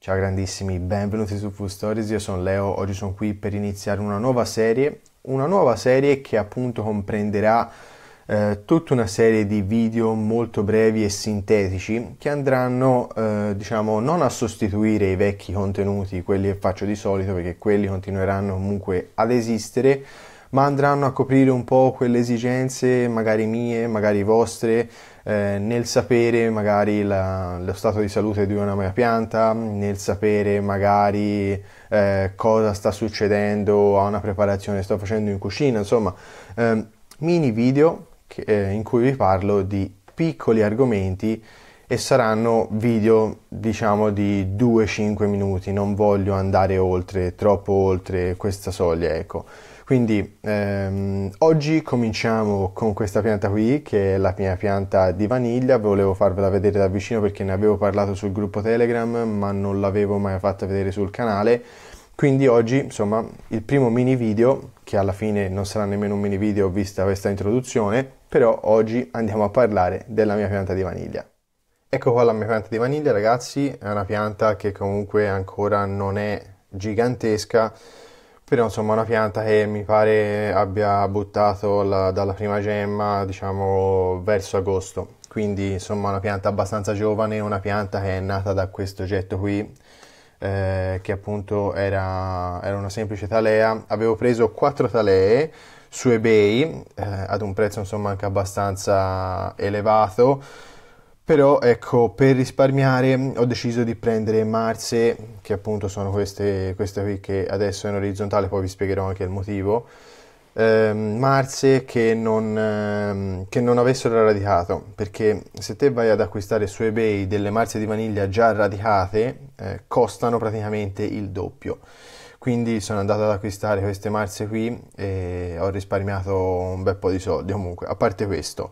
Ciao grandissimi, benvenuti su Food Stories, io sono Leo, oggi sono qui per iniziare una nuova serie che appunto comprenderà tutta una serie di video molto brevi e sintetici che andranno, diciamo, non a sostituire i vecchi contenuti, quelli che faccio di solito, perché quelli continueranno comunque ad esistere, ma andranno a coprire un po' quelle esigenze, magari mie, magari vostre, nel sapere magari lo stato di salute di una mia pianta, nel sapere magari cosa sta succedendo a una preparazione che sto facendo in cucina, insomma, mini video in cui vi parlo di piccoli argomenti e saranno video diciamo di 2-5 minuti, non voglio andare oltre, troppo oltre questa soglia, ecco. Quindi oggi cominciamo con questa pianta qui, che è la mia pianta di vaniglia. Volevo farvela vedere da vicino perché ne avevo parlato sul gruppo Telegram, ma non l'avevo mai fatta vedere sul canale. Quindi oggi, insomma, il primo mini video, che alla fine non sarà nemmeno un mini video vista questa introduzione, però oggi andiamo a parlare della mia pianta di vaniglia. Ecco qua la mia pianta di vaniglia, ragazzi, è una pianta che comunque ancora non è gigantesca, però insomma è una pianta che mi pare abbia buttato dalla prima gemma, diciamo, verso agosto. Quindi insomma una pianta abbastanza giovane, una pianta che è nata da questo oggetto qui, che appunto era una semplice talea. Avevo preso 4 talee su eBay, ad un prezzo insomma anche abbastanza elevato. Però ecco, per risparmiare ho deciso di prendere marze, che appunto sono queste qui che adesso è in orizzontale, poi vi spiegherò anche il motivo. Marze che non avessero radicato, perché se te vai ad acquistare su eBay delle marze di vaniglia già radicate, costano praticamente il doppio. Quindi sono andato ad acquistare queste marze qui e ho risparmiato un bel po' di soldi comunque, a parte questo.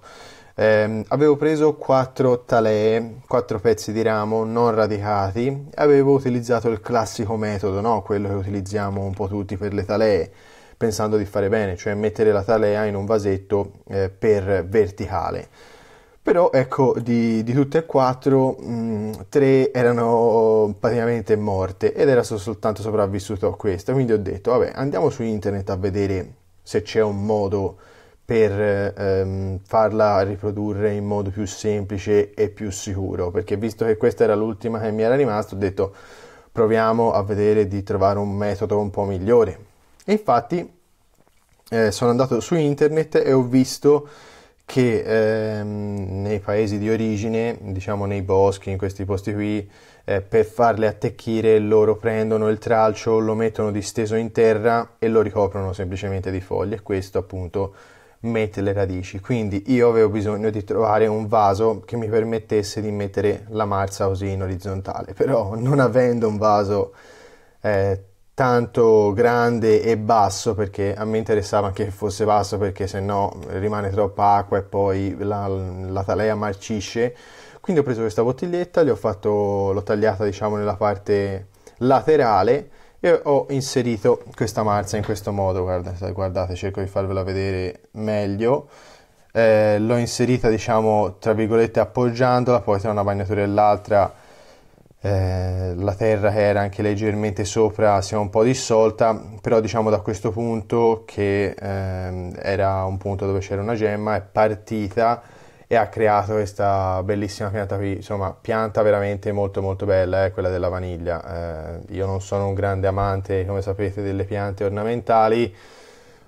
Avevo preso 4 talee, 4 pezzi di ramo non radicati, avevo utilizzato il classico metodo, no? Quello che utilizziamo un po' tutti per le talee, pensando di fare bene, cioè mettere la talea in un vasetto per verticale. Però ecco, di tutte e 4, 3 erano praticamente morte ed era soltanto sopravvissuto a questa, quindi ho detto, vabbè, andiamo su internet a vedere se c'è un modo per farla riprodurre in modo più semplice e più sicuro, perché visto che questa era l'ultima che mi era rimasta, ho detto proviamo a vedere di trovare un metodo un po' migliore. E infatti sono andato su internet e ho visto che nei paesi di origine, diciamo nei boschi, in questi posti qui, per farle attecchire loro prendono il tralcio, lo mettono disteso in terra e lo ricoprono semplicemente di foglie, e questo appunto mette le radici. Quindi io avevo bisogno di trovare un vaso che mi permettesse di mettere la marza così in orizzontale, però non avendo un vaso tanto grande e basso, perché a me interessava che fosse basso perché se no rimane troppa acqua e poi la talea marcisce. Quindi ho preso questa bottiglietta, l'ho tagliata diciamo nella parte laterale e ho inserito questa marza in questo modo. Guardate, cerco di farvela vedere meglio. L'ho inserita diciamo tra virgolette appoggiandola, poi tra una bagnatura e l'altra la terra che era anche leggermente sopra si è un po' dissolta, però diciamo da questo punto che era un punto dove c'era una gemma, è partita e ha creato questa bellissima pianta qui. Insomma, pianta veramente molto molto bella, quella della vaniglia. Io non sono un grande amante, come sapete, delle piante ornamentali,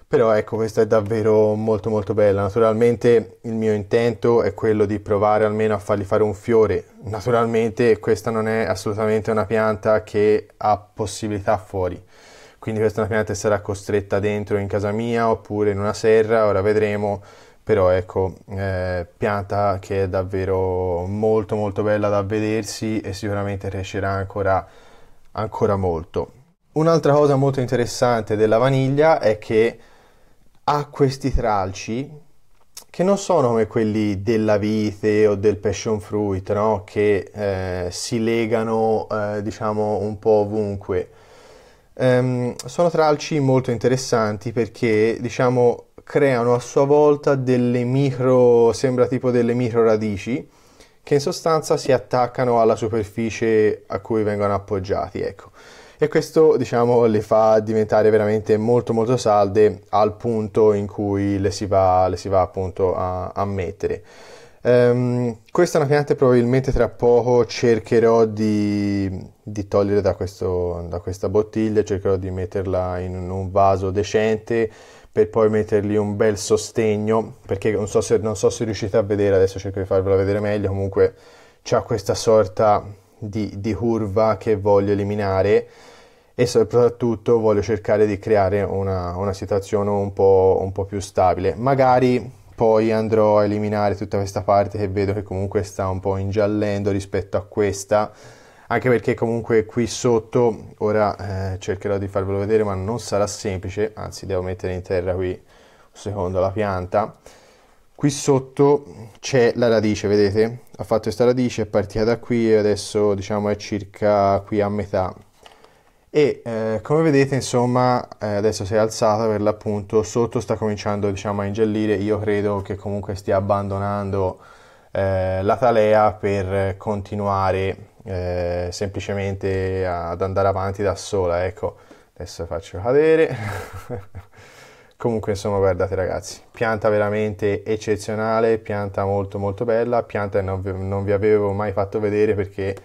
però ecco, questa è davvero molto molto bella. Naturalmente il mio intento è quello di provare almeno a fargli fare un fiore. Naturalmente questa non è assolutamente una pianta che ha possibilità fuori, quindi questa è una pianta che sarà costretta dentro in casa mia oppure in una serra, ora vedremo. Però ecco, pianta che è davvero molto molto bella da vedersi e sicuramente crescerà ancora molto. Un'altra cosa molto interessante della vaniglia è che ha questi tralci che non sono come quelli della vite o del passion fruit, no? Che si legano diciamo un po' ovunque. Sono tralci molto interessanti perché diciamo creano a sua volta delle micro, sembra tipo delle micro radici che in sostanza si attaccano alla superficie a cui vengono appoggiati, ecco. E questo, diciamo, le fa diventare veramente molto molto salde al punto in cui le si va appunto a mettere. Questa è una pianta che probabilmente tra poco cercherò di togliere da questa bottiglia, cercherò di metterla in un vaso decente per poi mettergli un bel sostegno, perché non so se riuscite a vedere, adesso cerco di farvela vedere meglio, comunque c'ha questa sorta di curva che voglio eliminare e soprattutto voglio cercare di creare una situazione un po' più stabile. Magari poi andrò a eliminare tutta questa parte che vedo che comunque sta un po' ingiallendo rispetto a questa, anche perché comunque qui sotto, ora cercherò di farvelo vedere ma non sarà semplice, anzi devo mettere in terra qui un secondo la pianta. Qui sotto c'è la radice, vedete? Ha fatto questa radice, è partita da qui e adesso diciamo è circa qui a metà. E come vedete insomma adesso si è alzata per l'appunto, sotto sta cominciando diciamo a ingiallire, io credo che comunque stia abbandonando la talea per continuare semplicemente ad andare avanti da sola, ecco, adesso faccio cadere. Comunque insomma guardate ragazzi, pianta veramente eccezionale, pianta molto molto bella, pianta che non vi avevo mai fatto vedere perché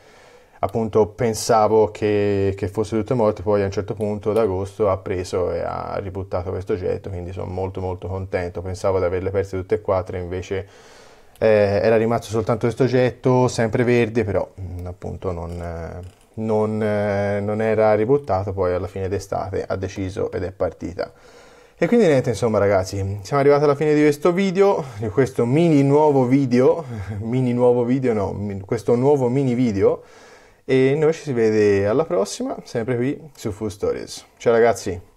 appunto pensavo che fosse tutto morto, poi a un certo punto ad agosto ha preso e ha ributtato questo oggetto, quindi sono molto molto contento, pensavo di averle perse tutte e quattro, invece era rimasto soltanto questo oggetto, sempre verde, però appunto non era ributtato, poi alla fine d'estate ha deciso ed è partita. E quindi niente, insomma ragazzi, siamo arrivati alla fine di questo video, di questo nuovo video, questo nuovo mini video, e noi ci si vede alla prossima, sempre qui su Food Stories. Ciao ragazzi!